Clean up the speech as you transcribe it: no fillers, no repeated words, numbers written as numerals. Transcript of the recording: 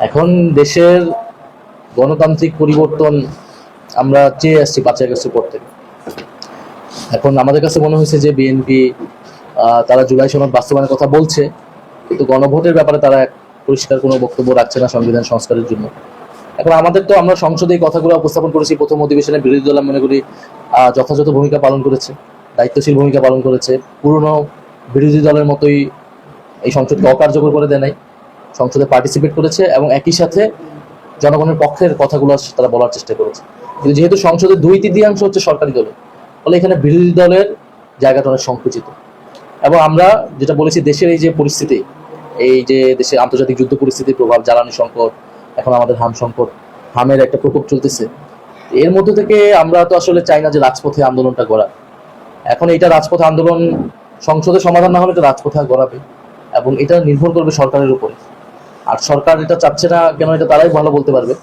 এখন দেশের গণতান্ত্রিক পরিবর্তন আমরা চেয়ে আসছি 5 আগস্টের পর থেকে। এখন আমাদের কাছে মনে হয়েছে যে বিএনপি তারা জুলাই সনদ বাস্তবায়নের কথা বলছে, কিন্তু গণভোটের ব্যাপারে তারা পরিষ্কার কোনো বক্তব্য রাখছে না সংবিধান সংস্কারের জন্য। এখন আমাদের তো আমরা সংসদে এই কথাগুলো উপস্থাপন করেছি, প্রথম অধিবেশনে বিরোধী দল মনে করি যথাযথ ভূমিকা পালন করেছে, দায়িত্বশীল ভূমিকা পালন করেছে। পুরনো বিরোধী দলের মতোই এই সংসদকে অকার্যকর করে দেয় নাই, সংসদে পার্টিসিপেট করেছে এবং একই সাথে জনগণের পক্ষের কথাগুলো তারা বলার চেষ্টা করেছে। কিন্তু যেহেতু সংসদের 2/3 হচ্ছে সরকারি দলের, ফলে এখানে বিরোধী দলের জায়গাটা অনেক সংকুচিত। এবং আমরা যেটা বলেছি, দেশের এই যে পরিস্থিতি, এই যে দেশে আন্তর্জাতিক যুদ্ধ পরিস্থিতির প্রভাব, জ্বালানি সংকট, এখন আমাদের হাম সংকট, হামের একটা প্রকোপ চলতেছে, এর মধ্যে থেকে আমরা তো আসলে চাই না যে রাজপথে আন্দোলনটা গড়া। এখন এটা রাজপথ আন্দোলন সংসদে সমাধান না হলে এটা রাজপথে গড়াবে এবং এটা নির্ভর করবে সরকারের উপরে। আর সরকার এটা চাচ্ছে না কেন, এটা তারাই ভালো বলতে পারবে।